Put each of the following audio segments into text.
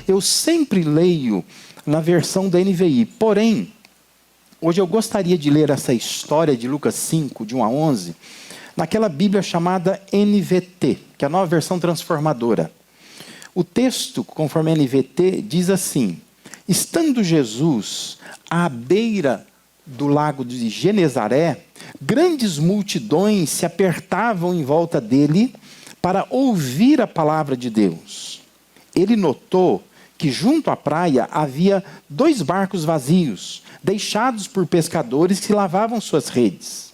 Eu sempre leio na versão da NVI, porém, hoje eu gostaria de ler essa história de Lucas 5, de 1 a 11, naquela Bíblia chamada NVT, que é a nova versão transformadora. O texto, conforme a NVT, diz assim: estando Jesus à beira do lago de Genezaré, grandes multidões se apertavam em volta dele para ouvir a palavra de Deus. Ele notou que junto à praia havia 2 barcos vazios, deixados por pescadores que lavavam suas redes.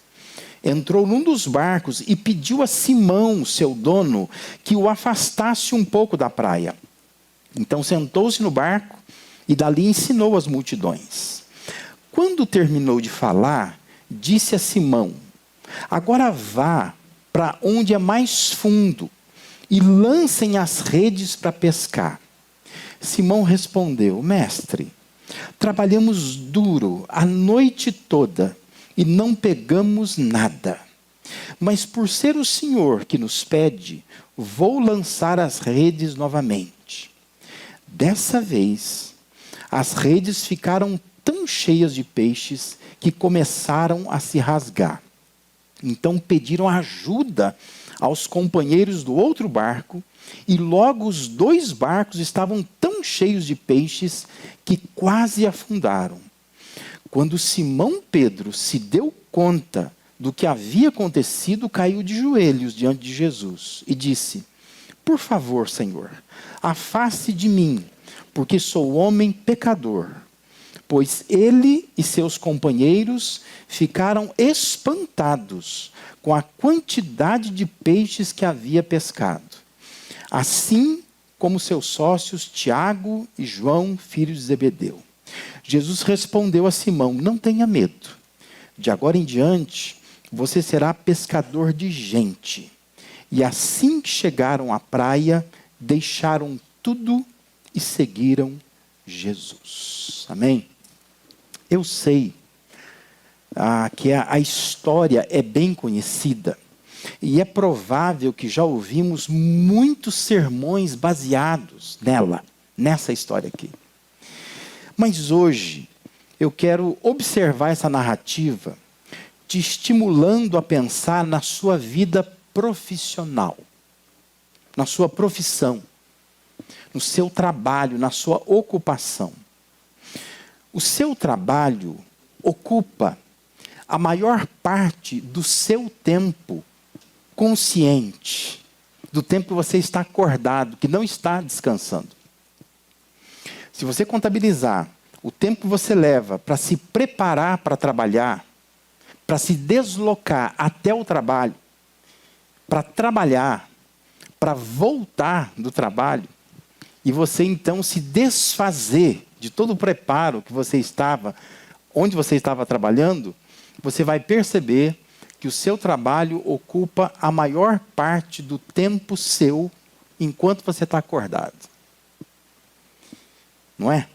Entrou num dos barcos e pediu a Simão, seu dono, que o afastasse um pouco da praia. Então sentou-se no barco e dali ensinou as multidões. Quando terminou de falar, disse a Simão: agora vá para onde é mais fundo e lancem as redes para pescar. Simão respondeu: mestre, trabalhamos duro a noite toda e não pegamos nada. Mas por ser o Senhor que nos pede, vou lançar as redes novamente. Dessa vez, as redes ficaram tão cheias de peixes que começaram a se rasgar. Então pediram ajuda aos companheiros do outro barco, e logo os 2 barcos estavam tão cheios de peixes que quase afundaram. Quando Simão Pedro se deu conta do que havia acontecido, caiu de joelhos diante de Jesus e disse: por favor, Senhor, afaste de mim, porque sou homem pecador. Pois ele e seus companheiros ficaram espantados com a quantidade de peixes que havia pescado. Assim como seus sócios Tiago e João, filhos de Zebedeu. Jesus respondeu a Simão: não tenha medo. De agora em diante, você será pescador de gente. E assim que chegaram à praia, deixaram tudo e seguiram Jesus. Amém? Eu sei que a história é bem conhecida e é provável que já ouvimos muitos sermões baseados nessa história aqui. Mas hoje eu quero observar essa narrativa te estimulando a pensar na sua vida profissional, na sua profissão, no seu trabalho, na sua ocupação. O seu trabalho ocupa a maior parte do seu tempo consciente, do tempo que você está acordado, que não está descansando. Se você contabilizar o tempo que você leva para se preparar para trabalhar, para se deslocar até o trabalho, para trabalhar, para voltar do trabalho, e você então se desfazer de todo o preparo que você estava, onde você estava trabalhando, você vai perceber que o seu trabalho ocupa a maior parte do tempo seu enquanto você está acordado. Não é?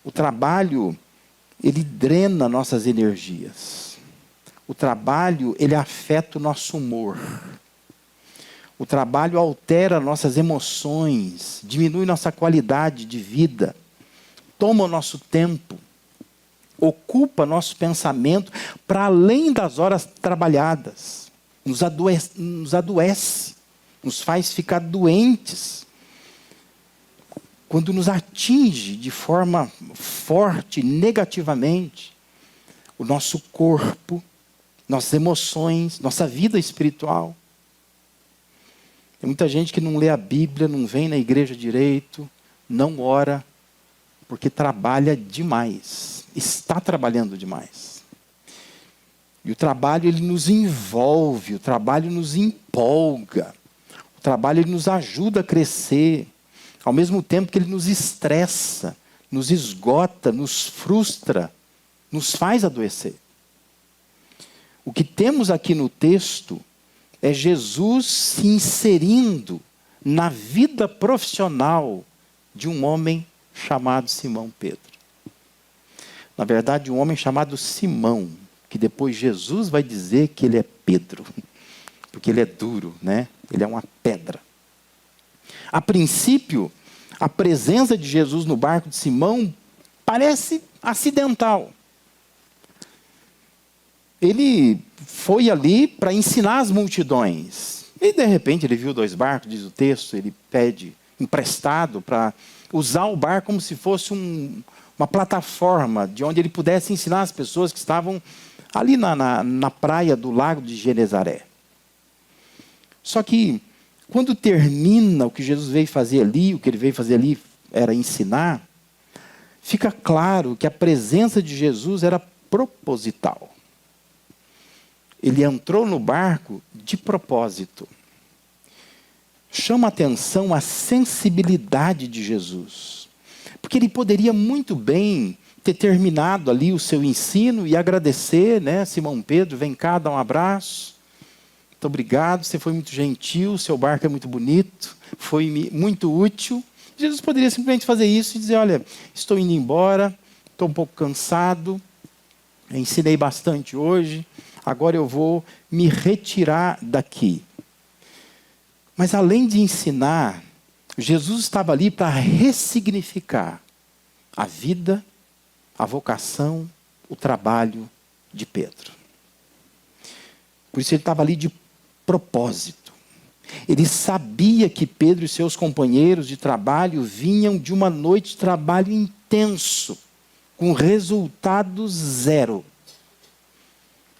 O trabalho, ele drena nossas energias. O trabalho, ele afeta o nosso humor. O trabalho altera nossas emoções, diminui nossa qualidade de vida, toma o nosso tempo, ocupa nosso pensamento para além das horas trabalhadas, nos adoece, nos faz ficar doentes. Quando nos atinge de forma forte, negativamente, o nosso corpo, nossas emoções, nossa vida espiritual. Tem muita gente que não lê a Bíblia, não vem na igreja direito, não ora, porque trabalha demais, está trabalhando demais. E o trabalho, ele nos envolve, o trabalho nos empolga, o trabalho, ele nos ajuda a crescer, ao mesmo tempo que ele nos estressa, nos esgota, nos frustra, nos faz adoecer. O que temos aqui no texto é Jesus se inserindo na vida profissional de um homem chamado Simão Pedro. Na verdade, um homem chamado Simão, que depois Jesus vai dizer que ele é Pedro, porque ele é duro, né? Ele é uma pedra. A princípio, A presença de Jesus no barco de Simão parece acidental. Ele foi ali para ensinar as multidões. E de repente ele viu 2 barcos, diz o texto, ele pede emprestado para usar o barco como se fosse uma plataforma de onde ele pudesse ensinar as pessoas que estavam ali na praia do lago de Genezaré. Só que quando termina o que Jesus veio fazer ali, o que ele veio fazer ali era ensinar, fica claro que a presença de Jesus era proposital. Ele entrou no barco de propósito. Chama a atenção a sensibilidade de Jesus. Porque ele poderia muito bem ter terminado ali o seu ensino e agradecer, né? Simão Pedro, vem cá, dá um abraço. Muito obrigado, você foi muito gentil, seu barco é muito bonito, foi muito útil. Jesus poderia simplesmente fazer isso e dizer, olha, estou indo embora, estou um pouco cansado, ensinei bastante hoje, agora eu vou me retirar daqui. Mas além de ensinar, Jesus estava ali para ressignificar a vida, a vocação, o trabalho de Pedro. Por isso ele estava ali de propósito. Ele sabia que Pedro e seus companheiros de trabalho vinham de uma noite de trabalho intenso, com resultado 0.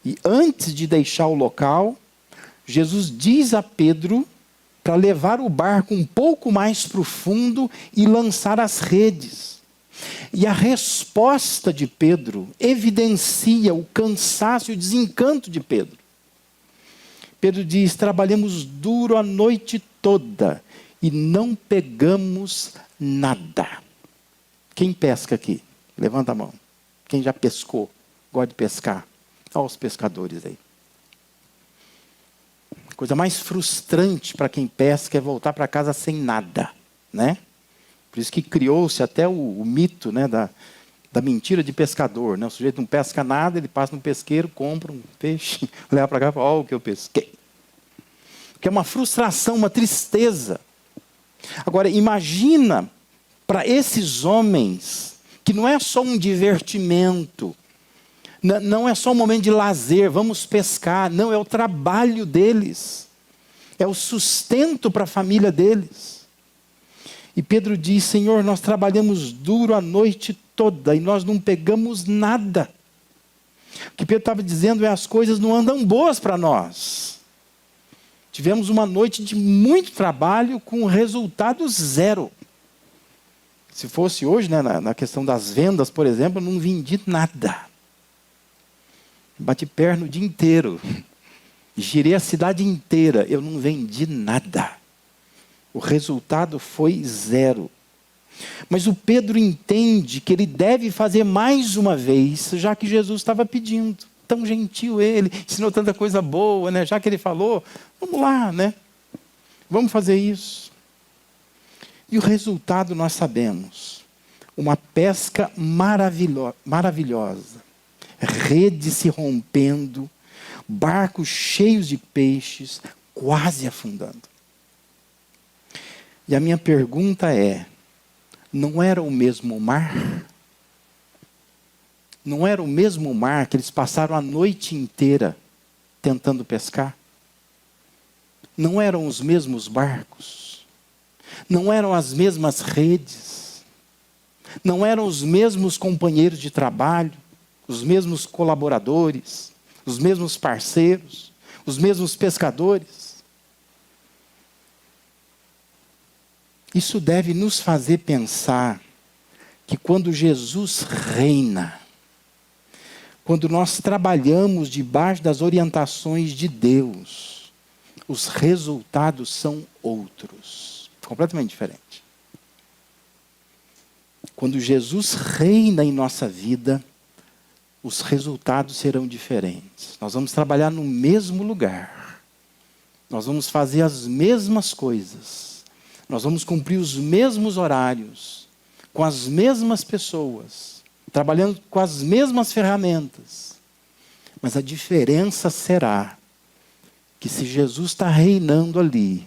E antes de deixar o local, Jesus diz a Pedro para levar o barco um pouco mais para o fundo e lançar as redes. E a resposta de Pedro evidencia o cansaço e o desencanto de Pedro. Pedro diz, trabalhamos duro a noite toda e não pegamos nada. Quem pesca aqui? Levanta a mão. Quem já pescou? Gosta de pescar? Olha os pescadores aí. A coisa mais frustrante para quem pesca é voltar para casa sem nada, né? Por isso que criou-se até o mito, né, da mentira de pescador, né? O sujeito não pesca nada, ele passa no pesqueiro, compra um peixe, leva para cá e fala, olha o que eu pesquei. Que é uma frustração, uma tristeza. Agora, imagina para esses homens, que não é só um divertimento, não é só um momento de lazer, vamos pescar. Não, é o trabalho deles. É o sustento para a família deles. E Pedro diz, Senhor, nós trabalhamos duro a noite toda e nós não pegamos nada. O que Pedro estava dizendo é, as coisas não andam boas para nós. Tivemos uma noite de muito trabalho com resultado 0. Se fosse hoje, né, na questão das vendas, por exemplo, eu não vendi nada. Bati perna o dia inteiro. Girei a cidade inteira. Eu não vendi nada. O resultado foi 0. Mas o Pedro entende que ele deve fazer mais uma vez, já que Jesus estava pedindo. Tão gentil ele, ensinou tanta coisa boa, né? Já que ele falou, vamos lá, né? Vamos fazer isso. E o resultado nós sabemos. Uma pesca maravilhosa. Redes se rompendo, barcos cheios de peixes, quase afundando. E a minha pergunta é, não era o mesmo mar? Não era o mesmo mar que eles passaram a noite inteira tentando pescar? Não eram os mesmos barcos? Não eram as mesmas redes? Não eram os mesmos companheiros de trabalho? Os mesmos colaboradores, os mesmos parceiros, os mesmos pescadores. Isso deve nos fazer pensar que quando Jesus reina, quando nós trabalhamos debaixo das orientações de Deus, os resultados são outros, completamente diferentes. Quando Jesus reina em nossa vida, os resultados serão diferentes. Nós vamos trabalhar no mesmo lugar. Nós vamos fazer as mesmas coisas. Nós vamos cumprir os mesmos horários, com as mesmas pessoas, trabalhando com as mesmas ferramentas. Mas a diferença será que se Jesus está reinando ali,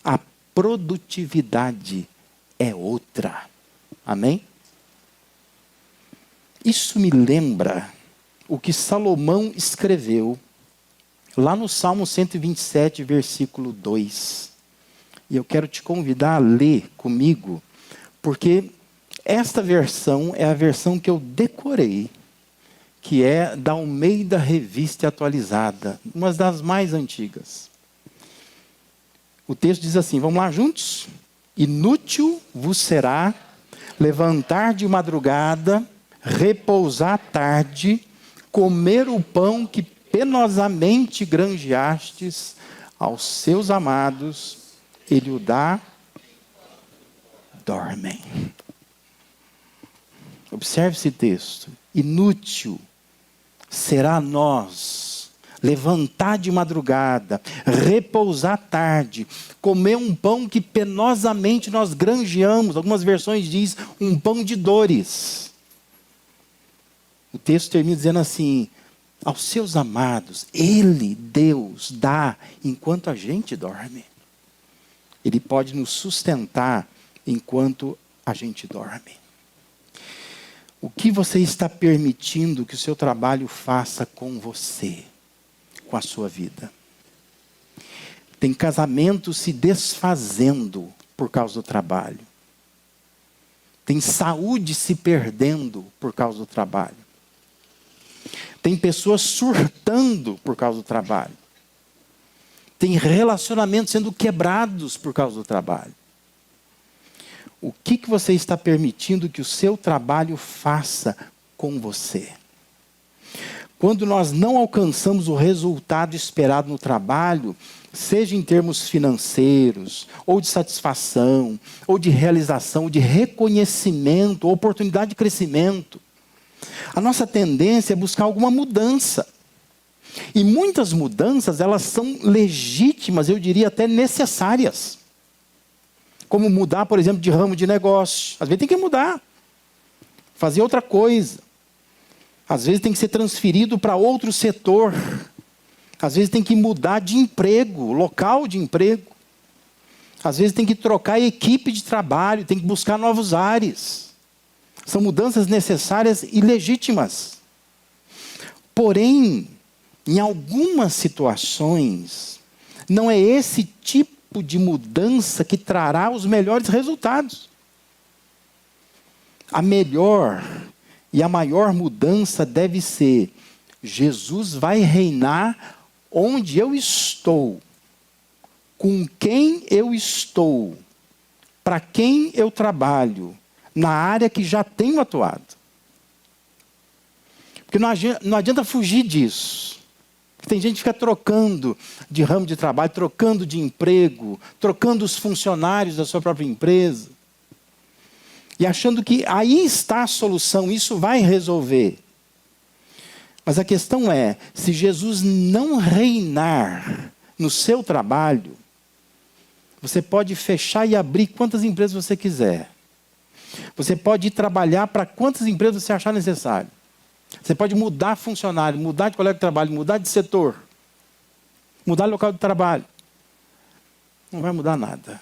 a produtividade é outra. Amém? Isso me lembra o que Salomão escreveu lá no Salmo 127, versículo 2. E eu quero te convidar a ler comigo, porque esta versão é a versão que eu decorei, que é da Almeida Revista Atualizada, uma das mais antigas. O texto diz assim, vamos lá juntos? Inútil vos será levantar de madrugada, repousar à tarde, comer o pão que penosamente granjeastes aos seus amados, ele o dá, dormem. Observe esse texto. Inútil será nós levantar de madrugada, repousar à tarde, comer um pão que penosamente nós granjeamos. Algumas versões diz um pão de dores. O texto termina dizendo assim, aos seus amados, Ele, Deus, dá enquanto a gente dorme. Ele pode nos sustentar enquanto a gente dorme. O que você está permitindo que o seu trabalho faça com você, com a sua vida? Tem casamentos se desfazendo por causa do trabalho. Tem saúde se perdendo por causa do trabalho. Tem pessoas surtando por causa do trabalho. Tem relacionamentos sendo quebrados por causa do trabalho. O que você está permitindo que o seu trabalho faça com você? Quando nós não alcançamos o resultado esperado no trabalho, seja em termos financeiros, ou de satisfação, ou de realização, ou de reconhecimento, ou oportunidade de crescimento, a nossa tendência é buscar alguma mudança. E muitas mudanças, elas são legítimas, eu diria até necessárias. Como mudar, por exemplo, de ramo de negócio. Às vezes tem que mudar. Fazer outra coisa. Às vezes tem que ser transferido para outro setor. Às vezes tem que mudar de emprego, local de emprego. Às vezes tem que trocar a equipe de trabalho, tem que buscar novos ares. São mudanças necessárias e legítimas. Porém, em algumas situações, não é esse tipo de mudança que trará os melhores resultados. A melhor e a maior mudança deve ser: Jesus vai reinar onde eu estou, com quem eu estou, para quem eu trabalho, na área que já tenho atuado. Porque não adianta fugir disso. Tem gente que fica trocando de ramo de trabalho, trocando de emprego, trocando os funcionários da sua própria empresa. E achando que aí está a solução, isso vai resolver. Mas a questão é, se Jesus não reinar no seu trabalho, você pode fechar e abrir quantas empresas você quiser. Você pode ir trabalhar para quantas empresas você achar necessário. Você pode mudar funcionário, mudar de colega de trabalho, mudar de setor, mudar de local de trabalho. Não vai mudar nada.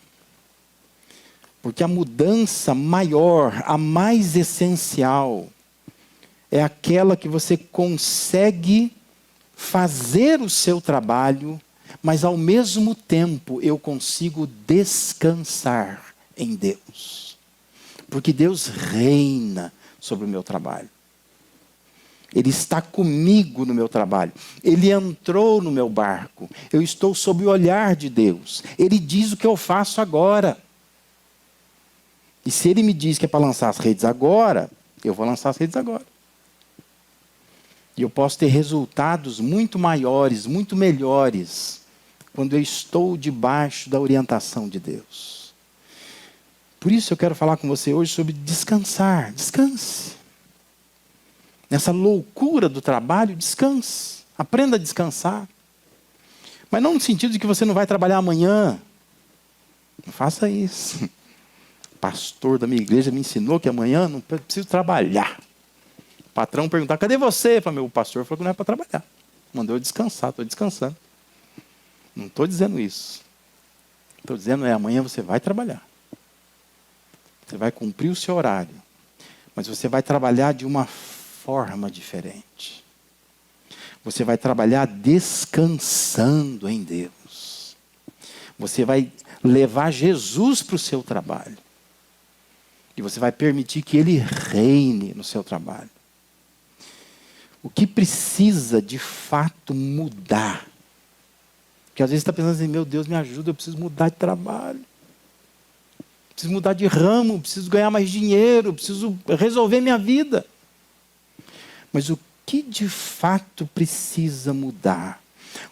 Porque a mudança maior, a mais essencial, é aquela que você consegue fazer o seu trabalho, mas ao mesmo tempo eu consigo descansar em Deus. Porque Deus reina sobre o meu trabalho. Ele está comigo no meu trabalho. Ele entrou no meu barco. Eu estou sob o olhar de Deus. Ele diz o que eu faço agora. E se Ele me diz que é para lançar as redes agora, eu vou lançar as redes agora. E eu posso ter resultados muito maiores, muito melhores, quando eu estou debaixo da orientação de Deus. Por isso eu quero falar com você hoje sobre descansar. Descanse. Nessa loucura do trabalho, descanse. Aprenda a descansar. Mas não no sentido de que você não vai trabalhar amanhã. Não faça isso. O pastor da minha igreja me ensinou que amanhã não preciso trabalhar. O patrão perguntar, cadê você? Eu falei, o pastor falou que não é para trabalhar. Mandou eu descansar, estou descansando. Não estou dizendo isso. Estou dizendo amanhã você vai trabalhar. Você vai cumprir o seu horário. Mas você vai trabalhar de uma forma diferente. Você vai trabalhar descansando em Deus. Você vai levar Jesus para o seu trabalho. E você vai permitir que Ele reine no seu trabalho. O que precisa de fato mudar? Porque às vezes você está pensando assim, meu Deus, me ajuda, eu preciso mudar de trabalho. Preciso mudar de ramo, preciso ganhar mais dinheiro, preciso resolver minha vida. Mas o que de fato precisa mudar?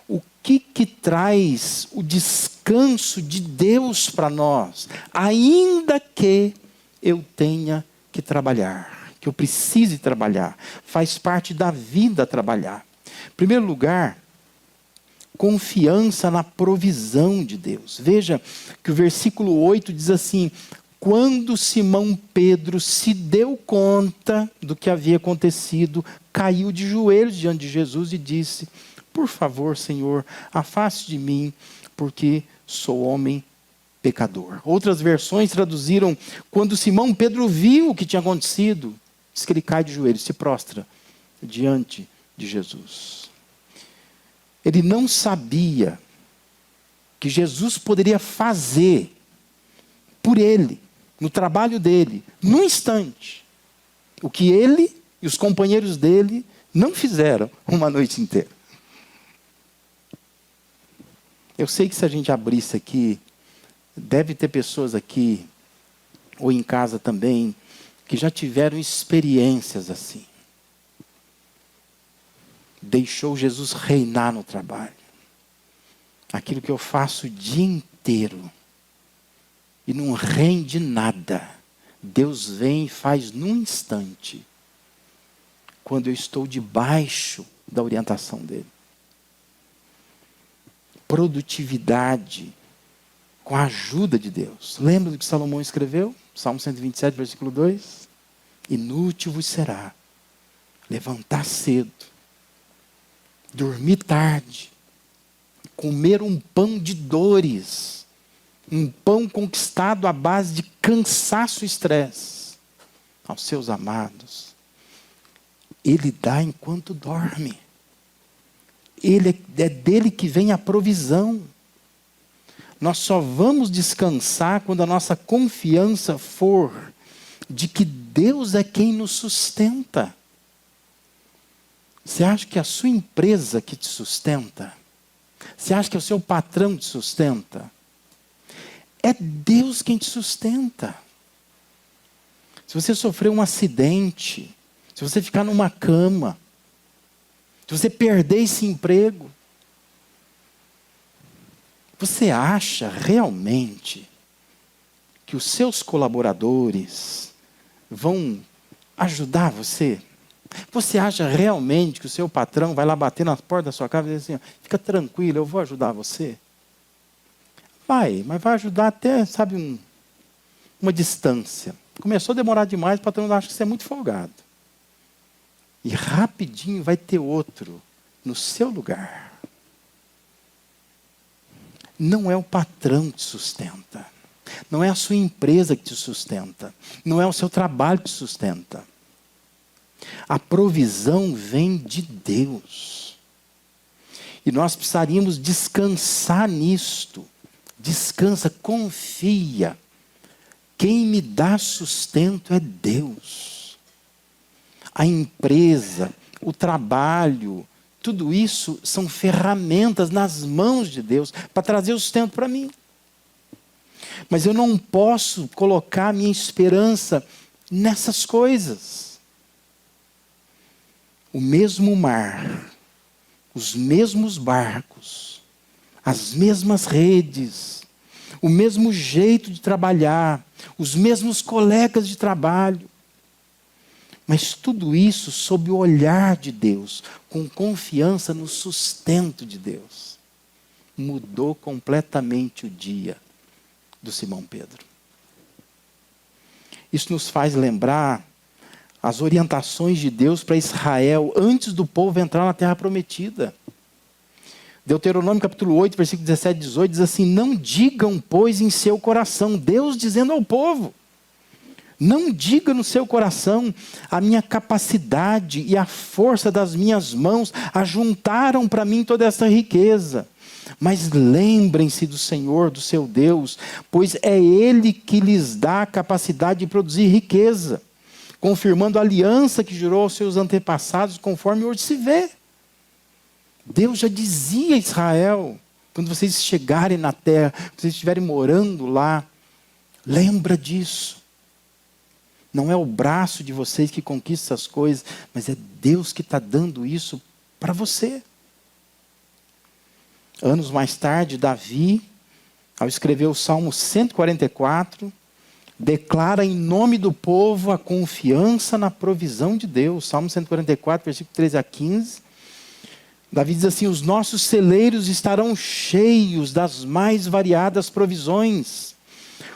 O que traz o descanso de Deus para nós? Ainda que eu tenha que trabalhar, que eu precise trabalhar. Faz parte da vida trabalhar. Em primeiro lugar, confiança na provisão de Deus. Veja que o versículo 8 diz assim: quando Simão Pedro se deu conta do que havia acontecido, caiu de joelhos diante de Jesus e disse: por favor, Senhor, afaste de mim, porque sou homem pecador. Outras versões traduziram: quando Simão Pedro viu o que tinha acontecido, diz que ele cai de joelhos, se prostra diante de Jesus. Ele não sabia que Jesus poderia fazer por ele, no trabalho dele, num instante, o que ele e os companheiros dele não fizeram uma noite inteira. Eu sei que se a gente abrisse aqui, deve ter pessoas aqui, ou em casa também, que já tiveram experiências assim. Deixou Jesus reinar no trabalho. Aquilo que eu faço o dia inteiro e não rende nada, Deus vem e faz num instante, quando eu estou debaixo da orientação dele. Produtividade com a ajuda de Deus. Lembra do que Salomão escreveu? Salmo 127, versículo 2. Inútil vos será levantar cedo, dormir tarde, comer um pão de dores, um pão conquistado à base de cansaço e estresse, aos seus amados. Ele dá enquanto dorme. É dele que vem a provisão. Nós só vamos descansar quando a nossa confiança for de que Deus é quem nos sustenta. Você acha que é a sua empresa que te sustenta? Você acha que é o seu patrão que te sustenta? É Deus quem te sustenta. Se você sofrer um acidente, se você ficar numa cama, se você perder esse emprego, você acha realmente que os seus colaboradores vão ajudar você? Você acha realmente que o seu patrão vai lá bater na porta da sua casa e dizer assim, fica tranquilo, eu vou ajudar você? Vai, mas vai ajudar até, sabe, uma distância. Começou a demorar demais, o patrão acha que você é muito folgado. E rapidinho vai ter outro no seu lugar. Não é o patrão que te sustenta. Não é a sua empresa que te sustenta. Não é o seu trabalho que te sustenta. A provisão vem de Deus. E nós precisaríamos descansar nisto. Descansa, confia. Quem me dá sustento é Deus. A empresa, o trabalho, tudo isso são ferramentas nas mãos de Deus para trazer o sustento para mim. Mas eu não posso colocar minha esperança nessas coisas. O mesmo mar, os mesmos barcos, as mesmas redes, o mesmo jeito de trabalhar, os mesmos colegas de trabalho. Mas tudo isso sob o olhar de Deus, com confiança no sustento de Deus. Mudou completamente o dia do Simão Pedro. Isso nos faz lembrar as orientações de Deus para Israel antes do povo entrar na terra prometida. Deuteronômio capítulo 8, versículo 17 e 18 diz assim: não digam, pois, em seu coração, Deus dizendo ao povo, Não diga no seu coração: a minha capacidade e a força das minhas mãos ajuntaram para mim toda essa riqueza. Mas lembrem-se do Senhor, do seu Deus, pois é Ele que lhes dá a capacidade de produzir riqueza, confirmando a aliança que jurou aos seus antepassados, conforme hoje se vê. Deus já dizia a Israel: quando vocês chegarem na terra, vocês estiverem morando lá, lembra disso. Não é o braço de vocês que conquista essas coisas, mas é Deus que está dando isso para você. Anos mais tarde, Davi, ao escrever o Salmo 144, declara em nome do povo a confiança na provisão de Deus. Salmo 144, versículo 13 a 15. Davi diz assim: os nossos celeiros estarão cheios das mais variadas provisões.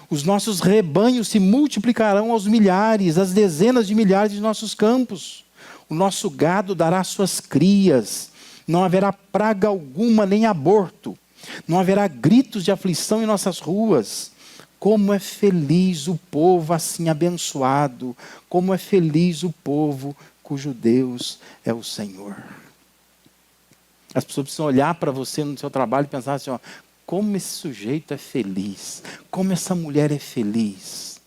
Os nossos rebanhos se multiplicarão aos milhares, às dezenas de milhares de nossos campos. O nosso gado dará suas crias. Não haverá praga alguma, nem aborto. Não haverá gritos de aflição em nossas ruas. Como é feliz o povo assim abençoado. Como é feliz o povo cujo Deus é o Senhor. As pessoas precisam olhar para você no seu trabalho e pensar assim: ó, como esse sujeito é feliz, como essa mulher é feliz.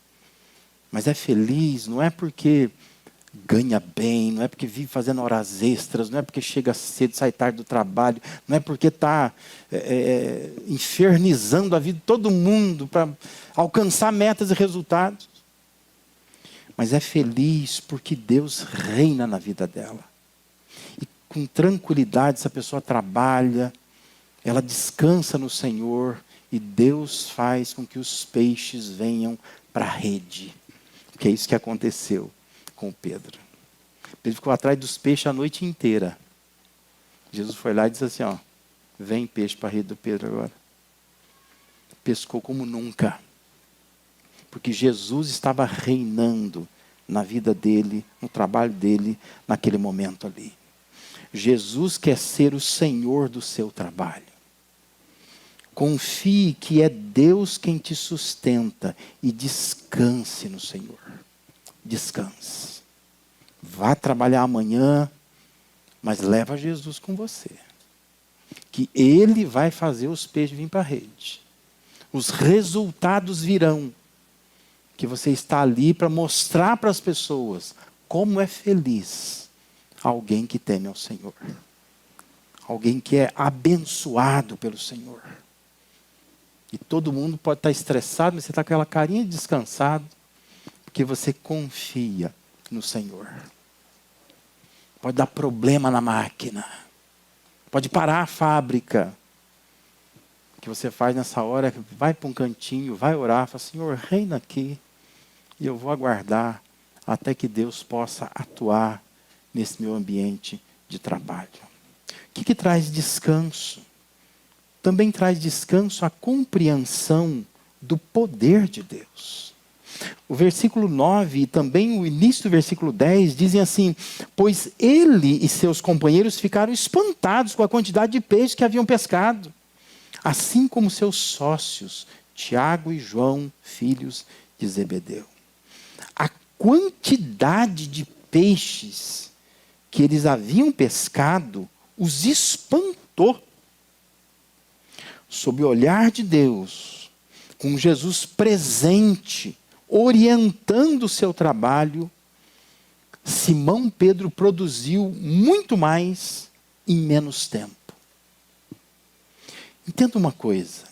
Mas é feliz não é porque ganha bem, não é porque vive fazendo horas extras, não é porque chega cedo, sai tarde do trabalho, não é porque está infernizando a vida de todo mundo para alcançar metas e resultados. Mas é feliz porque Deus reina na vida dela. E com tranquilidade essa pessoa trabalha, ela descansa no Senhor e Deus faz com que os peixes venham para a rede. Que é isso que aconteceu com Pedro. Pedro ficou atrás dos peixes a noite inteira. Jesus foi lá e disse assim: ó, vem peixe para a rede do Pedro agora. Pescou como nunca. Porque Jesus estava reinando na vida dele, no trabalho dele, naquele momento ali. Jesus quer ser o Senhor do seu trabalho. Confie que é Deus quem te sustenta e descanse no Senhor. Descanse. Vá trabalhar amanhã, mas leva Jesus com você. Que Ele vai fazer os peixes virem para a rede. Os resultados virão. Que você está ali para mostrar para as pessoas como é feliz alguém que teme ao Senhor. Alguém que é abençoado pelo Senhor. E todo mundo pode estar estressado, mas você está com aquela carinha de descansado, porque você confia no Senhor. Pode dar problema na máquina. Pode parar a fábrica. O que você faz nessa hora, vai para um cantinho, vai orar, fala: Senhor, reina aqui. E eu vou aguardar até que Deus possa atuar nesse meu ambiente de trabalho. O que traz descanso? Também traz descanso a compreensão do poder de Deus. O versículo 9 e também o início do versículo 10 dizem assim: pois ele e seus companheiros ficaram espantados com a quantidade de peixes que haviam pescado, assim como seus sócios, Tiago e João, filhos de Zebedeu. A quantidade de peixes que eles haviam pescado os espantou. Sob o olhar de Deus, com Jesus presente, orientando o seu trabalho, Simão Pedro produziu muito mais em menos tempo. Entenda uma coisa: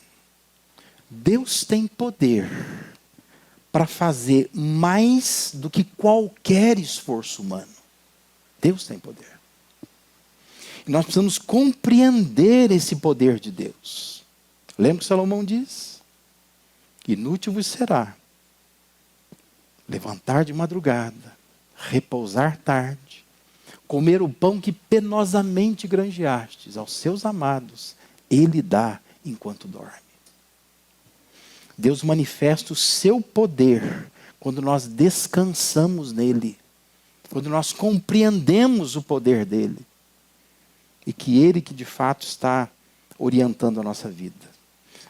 Deus tem poder para fazer mais do que qualquer esforço humano. Deus tem poder. E nós precisamos compreender esse poder de Deus. Lembra o que Salomão diz? Inútil vos será levantar de madrugada, repousar tarde, comer o pão que penosamente granjeastes aos seus amados, Ele dá enquanto dorme. Deus manifesta o seu poder quando nós descansamos nele, quando nós compreendemos o poder dele, e que Ele que de fato está orientando a nossa vida.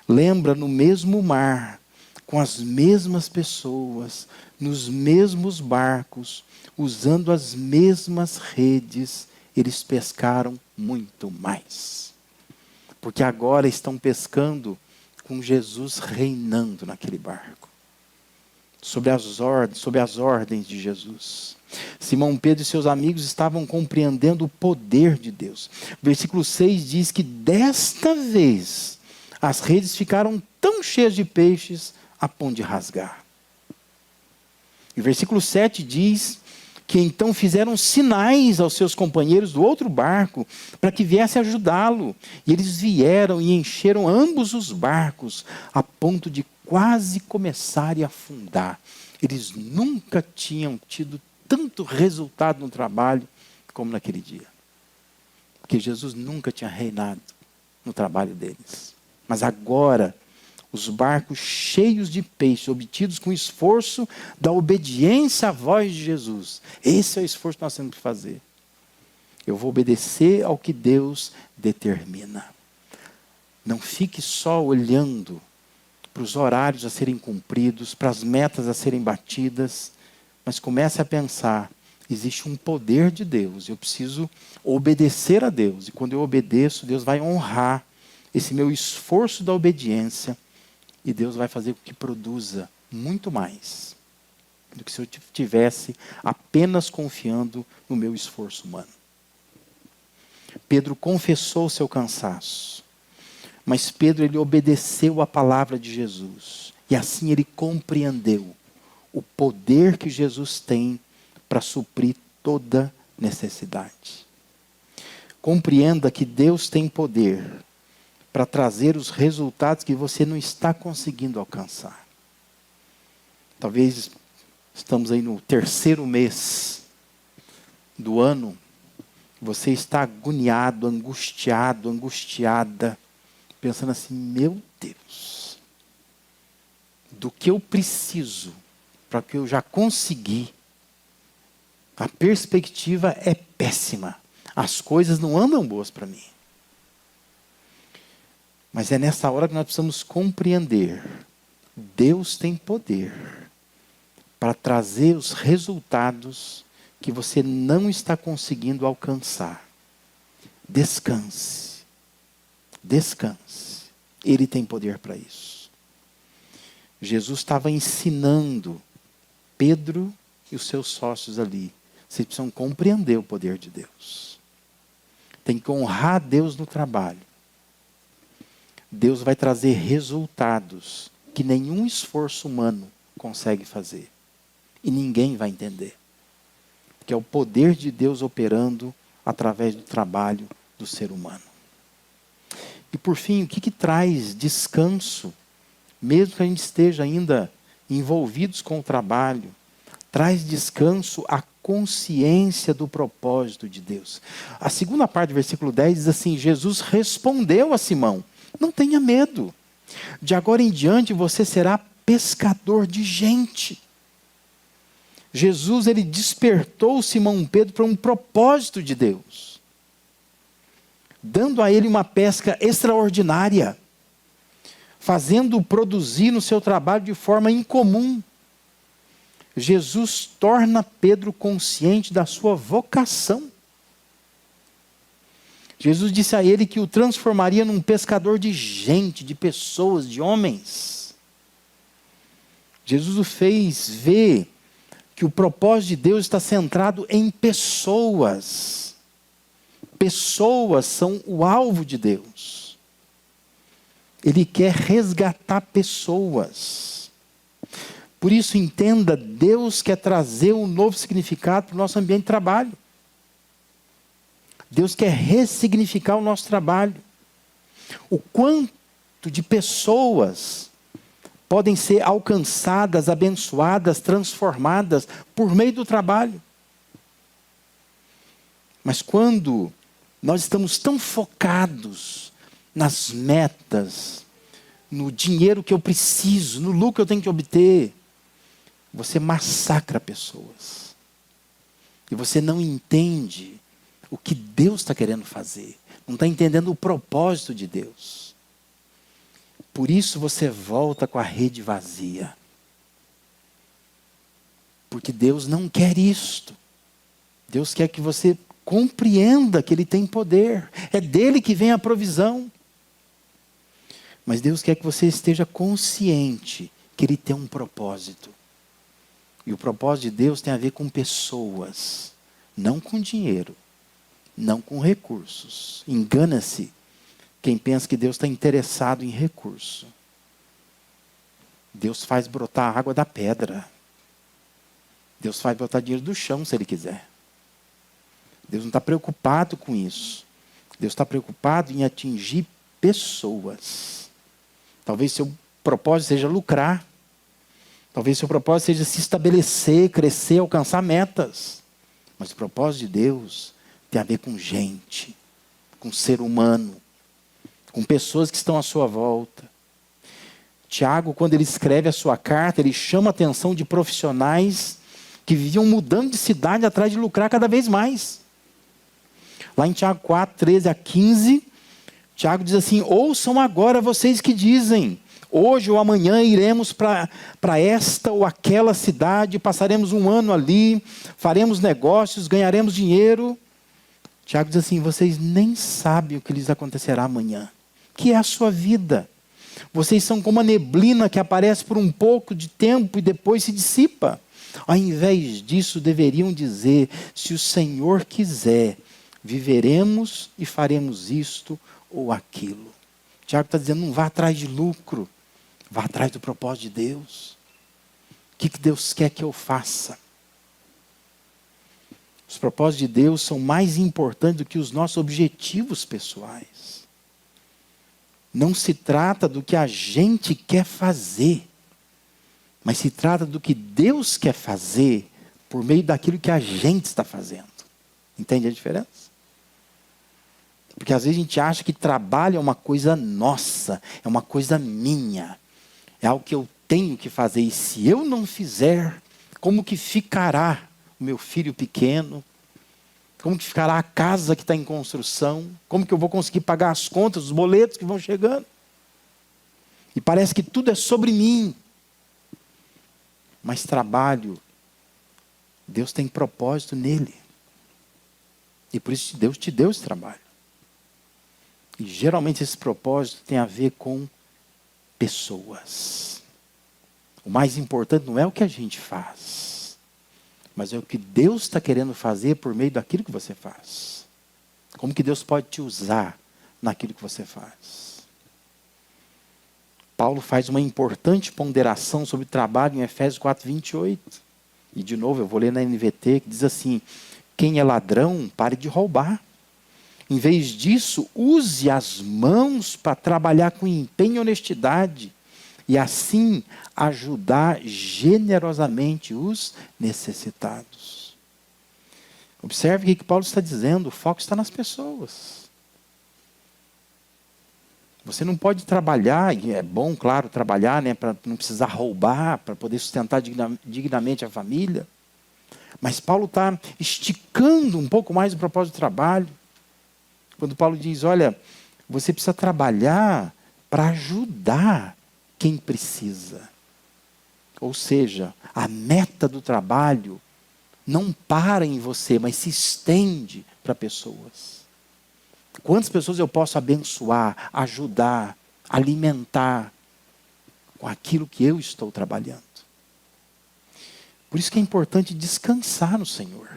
Lembra, no mesmo mar, com as mesmas pessoas, nos mesmos barcos, usando as mesmas redes, eles pescaram muito mais. Porque agora estão pescando com Jesus reinando naquele barco. Sob as ordens de Jesus. Simão Pedro e seus amigos estavam compreendendo o poder de Deus. Versículo 6 diz que desta vez as redes ficaram tão cheias de peixes a ponto de rasgar. E versículo 7 diz que então fizeram sinais aos seus companheiros do outro barco para que viesse ajudá-lo. E eles vieram e encheram ambos os barcos a ponto de quase começarem a afundar. Eles nunca tinham tido tanto resultado no trabalho como naquele dia. Porque Jesus nunca tinha reinado no trabalho deles. Mas agora, os barcos cheios de peixes, obtidos com esforço da obediência à voz de Jesus. Esse é o esforço que nós temos que fazer. Eu vou obedecer ao que Deus determina. Não fique só olhando para os horários a serem cumpridos, para as metas a serem batidas, mas comece a pensar, existe um poder de Deus, eu preciso obedecer a Deus, e quando eu obedeço, Deus vai honrar esse meu esforço da obediência, e Deus vai fazer com que produza muito mais do que se eu estivesse apenas confiando no meu esforço humano. Pedro confessou seu cansaço, mas Pedro ele obedeceu à palavra de Jesus. E assim ele compreendeu o poder que Jesus tem para suprir toda necessidade. Compreenda que Deus tem poder para trazer os resultados que você não está conseguindo alcançar. Talvez estamos aí no 3º mês do ano, você está agoniado, angustiado, angustiada, pensando assim, meu Deus, do que eu preciso para que eu já consegui, a perspectiva é péssima, as coisas não andam boas para mim. Mas é nessa hora que nós precisamos compreender, Deus tem poder para trazer os resultados que você não está conseguindo alcançar. Descanse. Descanse. Ele tem poder para isso. Jesus estava ensinando Pedro e os seus sócios ali. Vocês precisam compreender o poder de Deus. Tem que honrar Deus no trabalho. Deus vai trazer resultados que nenhum esforço humano consegue fazer. E ninguém vai entender. Que é o poder de Deus operando através do trabalho do ser humano. E por fim, o que traz descanso, mesmo que a gente esteja ainda envolvidos com o trabalho, traz descanso a consciência do propósito de Deus. A segunda parte do versículo 10 diz assim, Jesus respondeu a Simão, não tenha medo, de agora em diante você será pescador de gente. Jesus ele despertou Simão Pedro para um propósito de Deus, dando a ele uma pesca extraordinária, fazendo-o produzir no seu trabalho de forma incomum. Jesus torna Pedro consciente da sua vocação. Jesus disse a ele que o transformaria num pescador de gente, de pessoas, de homens. Jesus o fez ver que o propósito de Deus está centrado em pessoas. Pessoas são o alvo de Deus. Ele quer resgatar pessoas. Por isso, entenda, Deus quer trazer um novo significado para o nosso ambiente de trabalho. Deus quer ressignificar o nosso trabalho. O quanto de pessoas podem ser alcançadas, abençoadas, transformadas por meio do trabalho. Mas quando nós estamos tão focados nas metas, no dinheiro que eu preciso, no lucro que eu tenho que obter, você massacra pessoas. E você não entende o que Deus está querendo fazer. Não está entendendo o propósito de Deus. Por isso você volta com a rede vazia. Porque Deus não quer isto. Deus quer que você compreenda que Ele tem poder. É dele que vem a provisão. Mas Deus quer que você esteja consciente que Ele tem um propósito. E o propósito de Deus tem a ver com pessoas, não com dinheiro, não com recursos. Engana-se quem pensa que Deus está interessado em recurso. Deus faz brotar água da pedra. Deus faz brotar dinheiro do chão, se Ele quiser. Deus não está preocupado com isso. Deus está preocupado em atingir pessoas. Talvez seu propósito seja lucrar. Talvez seu propósito seja se estabelecer, crescer, alcançar metas. Mas o propósito de Deus tem a ver com gente, com ser humano, com pessoas que estão à sua volta. Tiago, quando ele escreve a sua carta, ele chama a atenção de profissionais que viviam mudando de cidade atrás de lucrar cada vez mais. Lá em Tiago 4, 13 a 15, Tiago diz assim: ouçam agora vocês que dizem, hoje ou amanhã iremos para esta ou aquela cidade, passaremos um ano ali, faremos negócios, ganharemos dinheiro. Tiago diz assim: vocês nem sabem o que lhes acontecerá amanhã, que é a sua vida. Vocês são como a neblina que aparece por um pouco de tempo e depois se dissipa. Ao invés disso, deveriam dizer: se o Senhor quiser, viveremos e faremos isto ou aquilo. Tiago está dizendo: não vá atrás de lucro, vá atrás do propósito de Deus. O que Deus quer que eu faça? Os propósitos de Deus são mais importantes do que os nossos objetivos pessoais. Não se trata do que a gente quer fazer, mas se trata do que Deus quer fazer por meio daquilo que a gente está fazendo. Entende a diferença? Porque às vezes a gente acha que trabalho é uma coisa nossa, é uma coisa minha, é algo que eu tenho que fazer. E se eu não fizer, como que ficará o meu filho pequeno? Como que ficará a casa que está em construção? Como que eu vou conseguir pagar as contas, os boletos que vão chegando? E parece que tudo é sobre mim. Mas trabalho, Deus tem propósito nele. E por isso Deus te deu esse trabalho. E geralmente esse propósito tem a ver com pessoas. O mais importante não é o que a gente faz, mas é o que Deus está querendo fazer por meio daquilo que você faz. Como que Deus pode te usar naquilo que você faz. Paulo faz uma importante ponderação sobre o trabalho em Efésios 4, 28. E de novo eu vou ler na NVT, que diz assim: quem é ladrão, pare de roubar. Em vez disso, use as mãos para trabalhar com empenho e honestidade. E assim ajudar generosamente os necessitados. Observe o que Paulo está dizendo: o foco está nas pessoas. Você não pode trabalhar, e é bom, claro, trabalhar, né, para não precisar roubar, para poder sustentar dignamente a família. Mas Paulo está esticando um pouco mais o propósito do trabalho. Quando Paulo diz: olha, você precisa trabalhar para ajudar quem precisa. Ou seja, a meta do trabalho não para em você, mas se estende para pessoas. Quantas pessoas eu posso abençoar, ajudar, alimentar com aquilo que eu estou trabalhando? Por isso que é importante descansar no Senhor.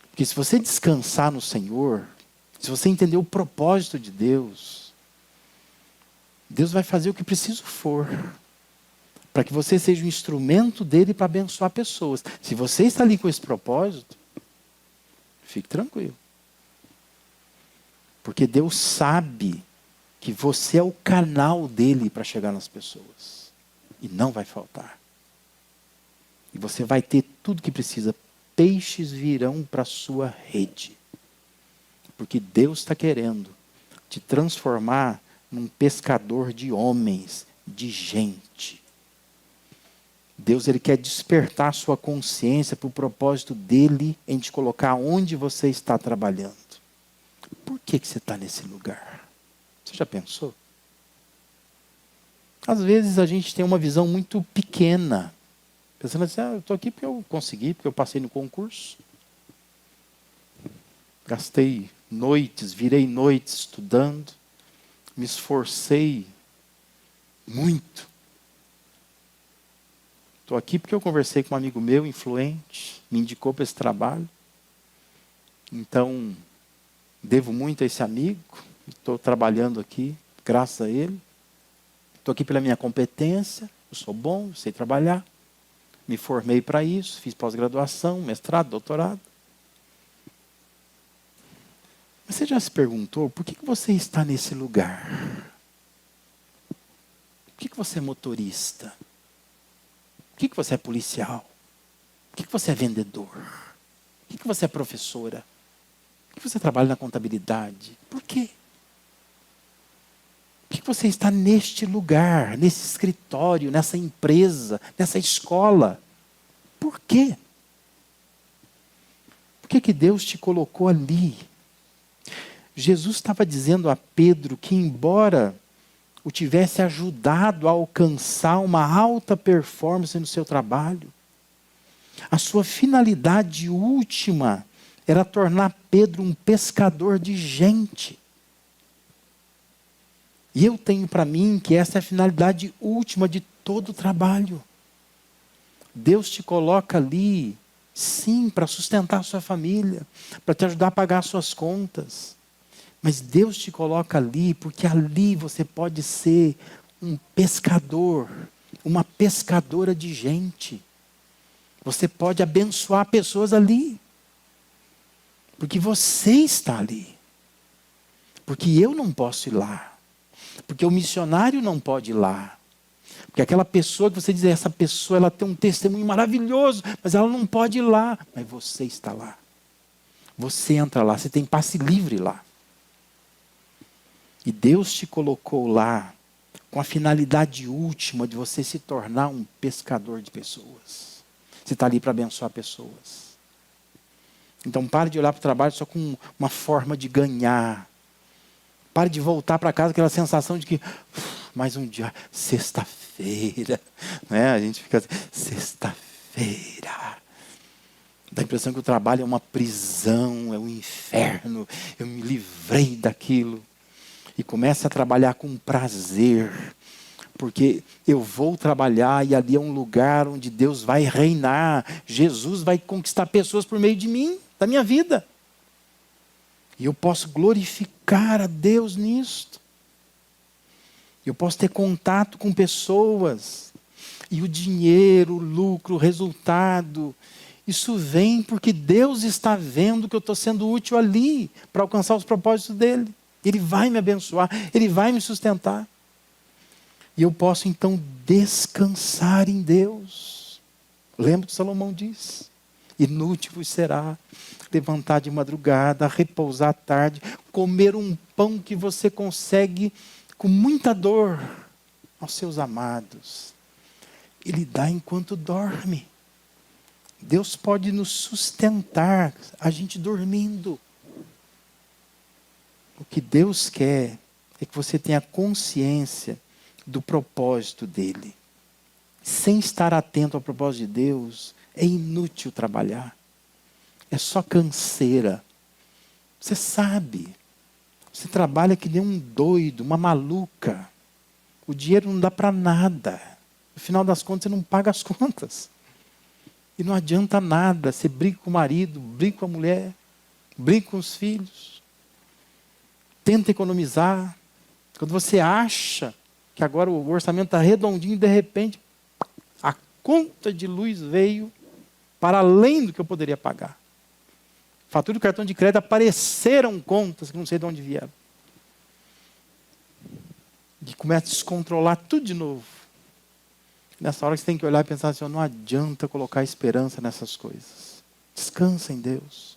Porque se você descansar no Senhor, se você entender o propósito de Deus, Deus vai fazer o que preciso for, para que você seja um instrumento dele para abençoar pessoas. Se você está ali com esse propósito, fique tranquilo. Porque Deus sabe que você é o canal dele para chegar nas pessoas. E não vai faltar. E você vai ter tudo que precisa. Peixes virão para a sua rede. Porque Deus está querendo te transformar num pescador de homens, de gente. Deus, ele quer despertar sua consciência para o propósito dele em te colocar onde você está trabalhando. Por que você está nesse lugar? Você já pensou? Às vezes a gente tem uma visão muito pequena, pensando assim, eu estou aqui porque eu consegui, porque eu passei no concurso. Gastei noites, virei noites estudando, me esforcei muito. Estou aqui porque eu conversei com um amigo meu, influente, me indicou para esse trabalho. Então, devo muito a esse amigo, estou trabalhando aqui, graças a ele. Estou aqui pela minha competência, eu sou bom, sei trabalhar. Me formei para isso, fiz pós-graduação, mestrado, doutorado. Mas você já se perguntou por que você está nesse lugar? Por que você é motorista? Por que você é policial? Por que você é vendedor? Por que você é professora? Por que você trabalha na contabilidade? Por quê? Por que você está neste lugar, nesse escritório, nessa empresa, nessa escola? Por quê? Por que Deus te colocou ali? Jesus estava dizendo a Pedro que, embora o tivesse ajudado a alcançar uma alta performance no seu trabalho, a sua finalidade última era tornar Pedro um pescador de gente. E eu tenho para mim que essa é a finalidade última de todo o trabalho. Deus te coloca ali, sim, para sustentar a sua família, para te ajudar a pagar as suas contas. Mas Deus te coloca ali porque ali você pode ser um pescador, uma pescadora de gente. Você pode abençoar pessoas ali. Porque você está ali. Porque eu não posso ir lá. Porque o missionário não pode ir lá. Porque aquela pessoa que você diz, essa pessoa ela tem um testemunho maravilhoso, mas ela não pode ir lá. Mas você está lá. Você entra lá, você tem passe livre lá. E Deus te colocou lá com a finalidade última de você se tornar um pescador de pessoas. Você está ali para abençoar pessoas. Então pare de olhar para o trabalho só com uma forma de ganhar. Pare de voltar para casa com aquela sensação de que mais um dia, sexta-feira. Né? A gente fica assim, sexta-feira. Dá a impressão que o trabalho é uma prisão, é um inferno. Eu me livrei daquilo. E comece a trabalhar com prazer. Porque eu vou trabalhar e ali é um lugar onde Deus vai reinar. Jesus vai conquistar pessoas por meio de mim, da minha vida. E eu posso glorificar a Deus nisto. Eu posso ter contato com pessoas. E o dinheiro, o lucro, o resultado, isso vem porque Deus está vendo que eu estou sendo útil ali para alcançar os propósitos dele. Ele vai me abençoar, ele vai me sustentar. E eu posso então descansar em Deus. Lembra que Salomão diz? Inútil vos será levantar de madrugada, repousar à tarde, comer um pão que você consegue com muita dor aos seus amados. Ele dá enquanto dorme. Deus pode nos sustentar, a gente dormindo. O que Deus quer é que você tenha consciência do propósito dele. Sem estar atento ao propósito de Deus, é inútil trabalhar. É só canseira. Você sabe. Você trabalha que nem um doido, uma maluca. O dinheiro não dá para nada. No final das contas, você não paga as contas. E não adianta nada. Você briga com o marido, briga com a mulher, briga com os filhos. Tenta economizar. Quando você acha que agora o orçamento está redondinho, de repente, a conta de luz veio para além do que eu poderia pagar. Fatura do cartão de crédito, apareceram contas que não sei de onde vieram. E começa a descontrolar tudo de novo. Nessa hora você tem que olhar e pensar assim, não adianta colocar esperança nessas coisas. Descansa em Deus.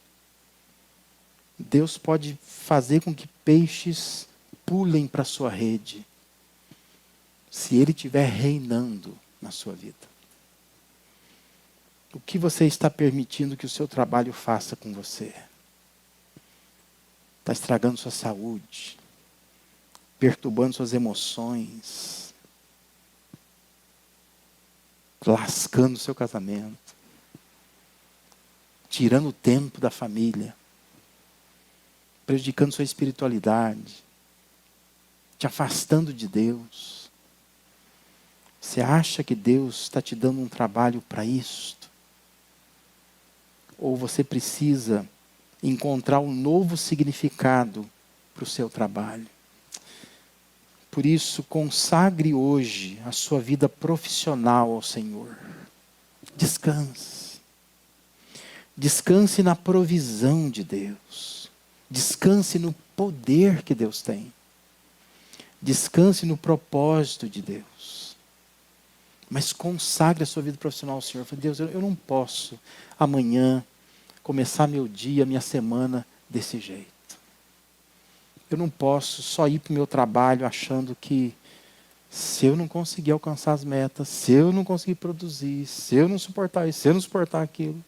Deus pode fazer com que peixes pulem para a sua rede, se Ele estiver reinando na sua vida. O que você está permitindo que o seu trabalho faça com você? Está estragando sua saúde, perturbando suas emoções, lascando o seu casamento, tirando o tempo da família, prejudicando sua espiritualidade, te afastando de Deus. Você acha que Deus está te dando um trabalho para isto? Ou você precisa encontrar um novo significado para o seu trabalho? Por isso, consagre hoje a sua vida profissional ao Senhor. Descanse. Descanse na provisão de Deus. Descanse no poder que Deus tem. Descanse no propósito de Deus. Mas consagre a sua vida profissional ao Senhor. Fale, Deus, eu não posso amanhã começar meu dia, minha semana desse jeito. Eu não posso só ir para o meu trabalho achando que se eu não conseguir alcançar as metas, se eu não conseguir produzir, se eu não suportar isso, se eu não suportar aquilo,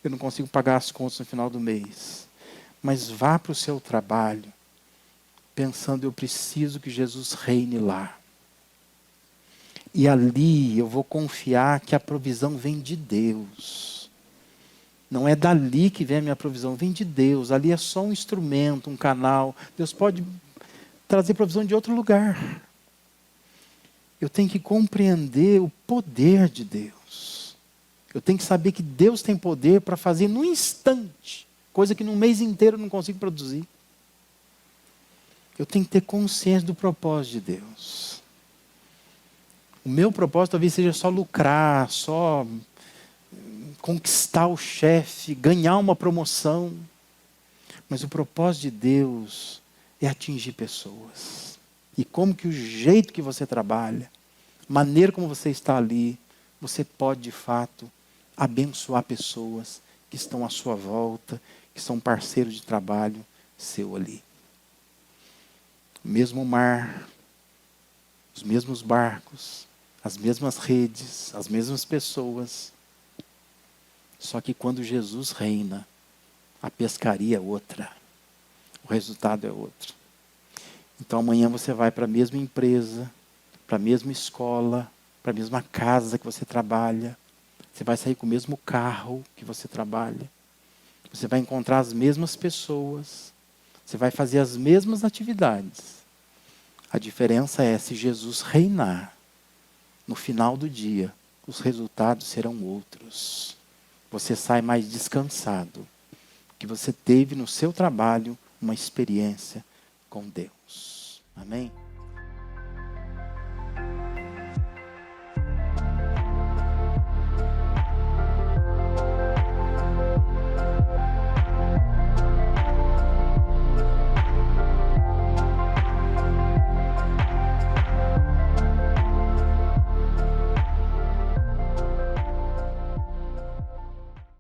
eu não consigo pagar as contas no final do mês. Mas vá para o seu trabalho pensando, eu preciso que Jesus reine lá. E ali eu vou confiar que a provisão vem de Deus. Não é dali que vem a minha provisão, vem de Deus. Ali é só um instrumento, um canal. Deus pode trazer provisão de outro lugar. Eu tenho que compreender o poder de Deus. Eu tenho que saber que Deus tem poder para fazer num instante, coisa que num mês inteiro eu não consigo produzir. Eu tenho que ter consciência do propósito de Deus. O meu propósito talvez seja só lucrar, só conquistar o chefe, ganhar uma promoção. Mas o propósito de Deus é atingir pessoas. E como que o jeito que você trabalha, a maneira como você está ali, você pode de fato abençoar pessoas que estão à sua volta, que são parceiros de trabalho seu ali. O mesmo mar, os mesmos barcos, as mesmas redes, as mesmas pessoas. Só que quando Jesus reina, a pescaria é outra. O resultado é outro. Então amanhã você vai para a mesma empresa, para a mesma escola, para a mesma casa que você trabalha. Você vai sair com o mesmo carro que você trabalha. Você vai encontrar as mesmas pessoas. Você vai fazer as mesmas atividades. A diferença é se Jesus reinar, no final do dia, os resultados serão outros. Você sai mais descansado, que você teve no seu trabalho uma experiência com Deus. Amém?